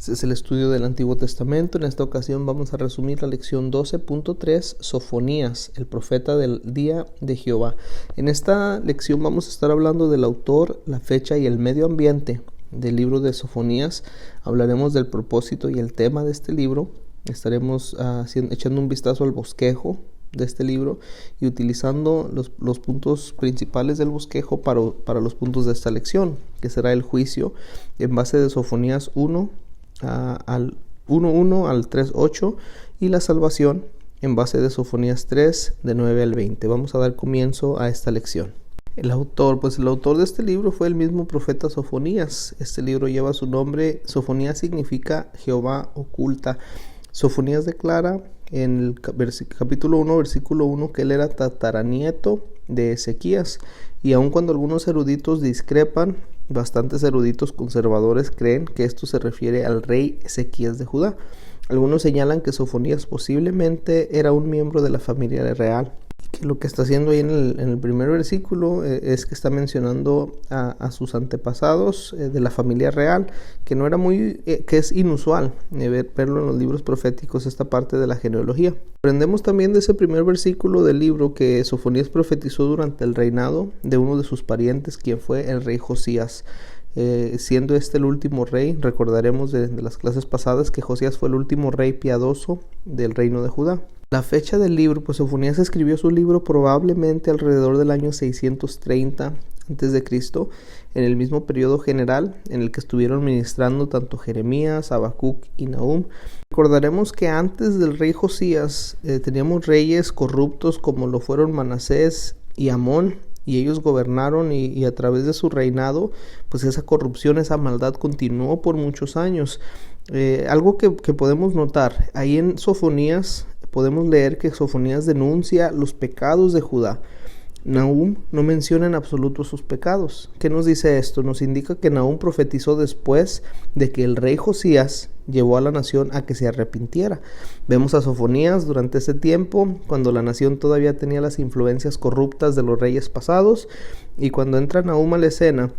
Este es el estudio del Antiguo Testamento. En esta ocasión vamos a resumir la lección 12.3, Sofonías, el profeta del día de Jehová. En esta lección vamos a estar hablando del autor, la fecha y el medio ambiente del libro de Sofonías. Hablaremos del propósito y el tema de este libro. Estaremos echando un vistazo al bosquejo de este libro y utilizando los puntos principales del bosquejo para los puntos de esta lección, que será el juicio en base de Sofonías 1 al 1.1 al 3.8 y la salvación en base de Sofonías 3 de 9 al 20. Vamos a dar comienzo a esta lección. El autor de este libro fue el mismo profeta Sofonías. Este libro lleva su nombre. Sofonías significa Jehová oculta. Sofonías declara en el capítulo 1, versículo 1, que él era tataranieto de Ezequías, y aun cuando algunos eruditos discrepan, bastantes eruditos conservadores creen que esto se refiere al rey Ezequías de Judá. Algunos señalan que Sofonías posiblemente era un miembro de la familia real. Que lo que está haciendo ahí en el primer versículo es que está mencionando a sus antepasados de la familia real, que no era que es inusual verlo en los libros proféticos, esta parte de la genealogía. Aprendemos también de ese primer versículo del libro que Sofonías profetizó durante el reinado de uno de sus parientes, quien fue el rey Josías. Siendo este el último rey, recordaremos de las clases pasadas que Josías fue el último rey piadoso del reino de Judá. La fecha del libro, pues Sofonías escribió su libro probablemente alrededor del año 630 a.C., en el mismo periodo general en el que estuvieron ministrando tanto Jeremías, Habacuc y Nahum. Recordaremos que antes del rey Josías teníamos reyes corruptos como lo fueron Manasés y Amón, y ellos gobernaron y a través de su reinado, pues esa corrupción, esa maldad continuó por muchos años. Algo que podemos notar, ahí en Sofonías podemos leer que Sofonías denuncia los pecados de Judá. Nahum no menciona en absoluto sus pecados. ¿Qué nos dice esto? Nos indica que Nahum profetizó después de que el rey Josías llevó a la nación a que se arrepintiera. Vemos a Sofonías durante ese tiempo, cuando la nación todavía tenía las influencias corruptas de los reyes pasados, y cuando entra Nahum a la escena,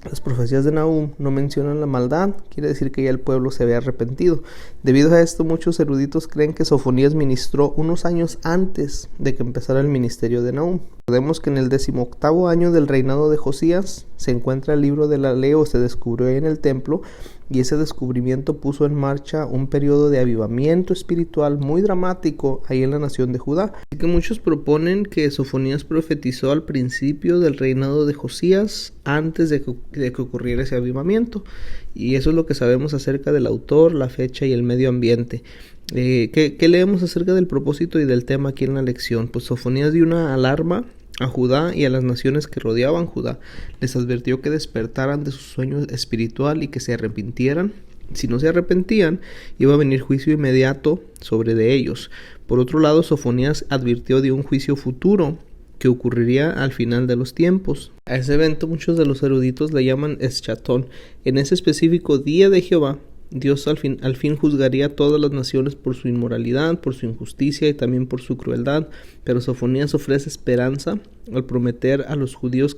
las profecías de Nahum no mencionan la maldad, quiere decir que ya el pueblo se había arrepentido. Debido a esto, muchos eruditos creen que Sofonías ministró unos años antes de que empezara el ministerio de Nahum. Recordemos que en el 18º año del reinado de Josías se encuentra el libro de la ley, o se descubrió ahí en el templo, y ese descubrimiento puso en marcha un periodo de avivamiento espiritual muy dramático ahí en la nación de Judá. Así que muchos proponen que Sofonías profetizó al principio del reinado de Josías, antes de que ocurriera ese avivamiento, y eso es lo que sabemos acerca del autor, la fecha y el medio ambiente. ¿Qué leemos acerca del propósito y del tema aquí en la lección? Pues Sofonías dio una alarma a Judá y a las naciones que rodeaban Judá. Les advirtió que despertaran de su sueño espiritual y que se arrepintieran. Si no se arrepentían, iba a venir juicio inmediato sobre de ellos. Por otro lado, Sofonías advirtió de un juicio futuro que ocurriría al final de los tiempos. A ese evento muchos de los eruditos le llaman Eschatón. En ese específico día de Jehová, Dios al fin juzgaría a todas las naciones por su inmoralidad, por su injusticia y también por su crueldad. Pero Sofonías ofrece esperanza al prometer a los judíos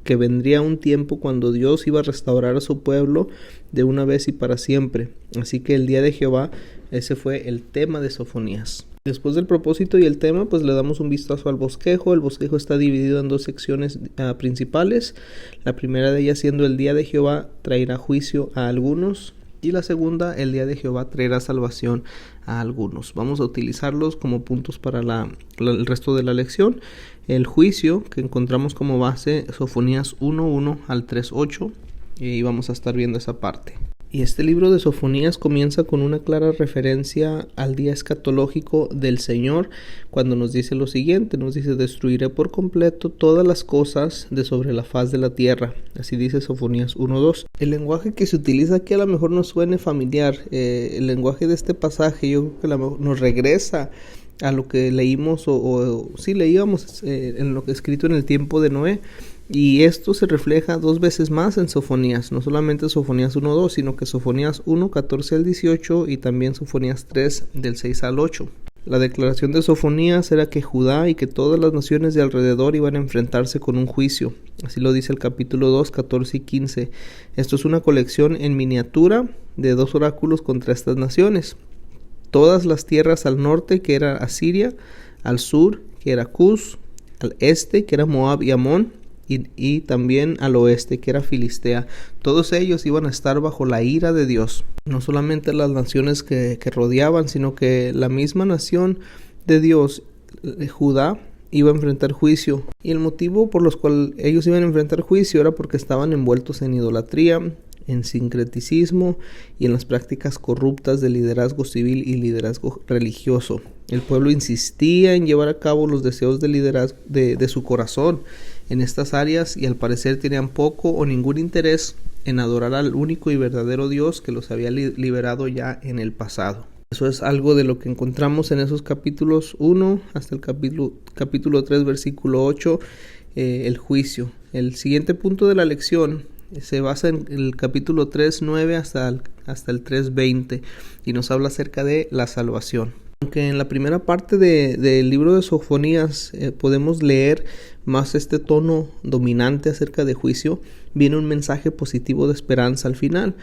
que vendría un tiempo cuando Dios iba a restaurar a su pueblo de una vez y para siempre. Así que el día de Jehová, ese fue el tema de Sofonías. Después del propósito y el tema, pues le damos un vistazo al bosquejo. El bosquejo está dividido en dos secciones principales. La primera de ellas siendo el día de Jehová traerá juicio a algunos, y la segunda, el día de Jehová traerá salvación a algunos. Vamos a utilizarlos como puntos para el resto de la lección. El juicio, que encontramos como base Sofonías 1.1 al 3.8, y vamos a estar viendo esa parte. Y este libro de Sofonías comienza con una clara referencia al día escatológico del Señor, cuando nos dice lo siguiente, nos dice: destruiré por completo todas las cosas de sobre la faz de la tierra. Así dice Sofonías 1.2. El lenguaje que se utiliza aquí a lo mejor nos suene familiar. El lenguaje de este pasaje yo creo que a lo mejor nos regresa a lo que leímos leíamos en lo que escrito en el tiempo de Noé. Y esto se refleja dos veces más en Sofonías, no solamente Sofonías 1.2, sino que Sofonías 1, 14 al 18 y también Sofonías 3, del 6 al 8. La declaración de Sofonías era que Judá y que todas las naciones de alrededor iban a enfrentarse con un juicio. Así lo dice el capítulo 2, 14 y 15. Esto es una colección en miniatura de 2 oráculos contra estas naciones. Todas las tierras al norte, que era Asiria, al sur, que era Cus, al este, que era Moab y Amón, y también al oeste, que era Filistea. Todos ellos iban a estar bajo la ira de Dios. No solamente las naciones que rodeaban, sino que la misma nación de Dios, Judá, iba a enfrentar juicio. Y el motivo por los cual ellos iban a enfrentar juicio era porque estaban envueltos en idolatría, en sincreticismo y en las prácticas corruptas de liderazgo civil y liderazgo religioso. El pueblo insistía en llevar a cabo los deseos de liderazgo de su corazón en estas áreas, y al parecer tenían poco o ningún interés en adorar al único y verdadero Dios que los había liberado ya en el pasado. Eso es algo de lo que encontramos en esos capítulos 1 hasta el capítulo 3, versículo 8, el juicio. El siguiente punto de la lección se basa en el capítulo 3, 9 hasta el 3, 20, y nos habla acerca de la salvación. Aunque en la primera parte del libro de Sofonías podemos leer más este tono dominante acerca de juicio, viene un mensaje positivo de esperanza al final.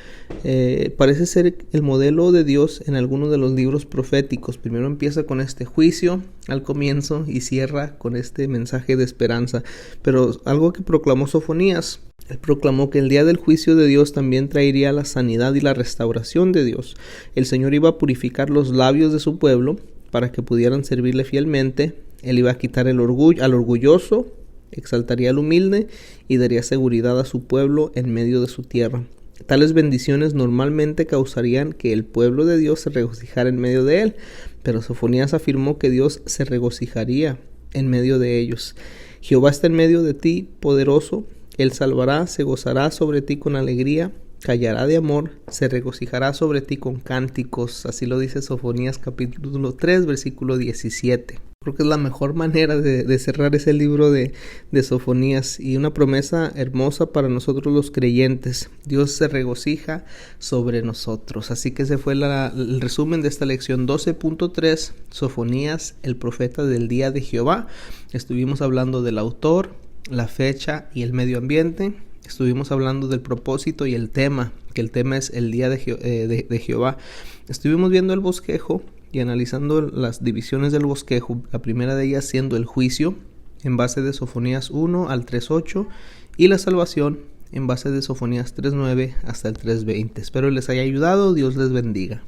Parece ser el modelo de Dios en algunos de los libros proféticos. Primero empieza con este juicio al comienzo y cierra con este mensaje de esperanza. Pero algo que proclamó Sofonías: él proclamó que el día del juicio de Dios también traería la sanidad y la restauración de Dios. El Señor iba a purificar los labios de su pueblo para que pudieran servirle fielmente. Él iba a quitar el orgullo al orgulloso, exaltaría al humilde y daría seguridad a su pueblo en medio de su tierra. Tales bendiciones normalmente causarían que el pueblo de Dios se regocijara en medio de él, pero Sofonías afirmó que Dios se regocijaría en medio de ellos. Jehová está en medio de ti, poderoso. Él salvará, se gozará sobre ti con alegría, callará de amor, se regocijará sobre ti con cánticos. Así lo dice Sofonías capítulo 3, versículo 17. Creo que es la mejor manera de cerrar ese libro de Sofonías, y una promesa hermosa para nosotros los creyentes. Dios se regocija sobre nosotros. Así que ese fue el resumen de esta lección 12.3, Sofonías, el profeta del día de Jehová. Estuvimos hablando del autor, la fecha y el medio ambiente. Estuvimos hablando del propósito y el tema, que el tema es el día de Jehová. Estuvimos viendo el bosquejo y analizando las divisiones del bosquejo, la primera de ellas siendo el juicio, en base de Sofonías 1 al 3.8, y la salvación, en base de Sofonías 3.9 hasta el 3.20. Espero les haya ayudado. Dios les bendiga.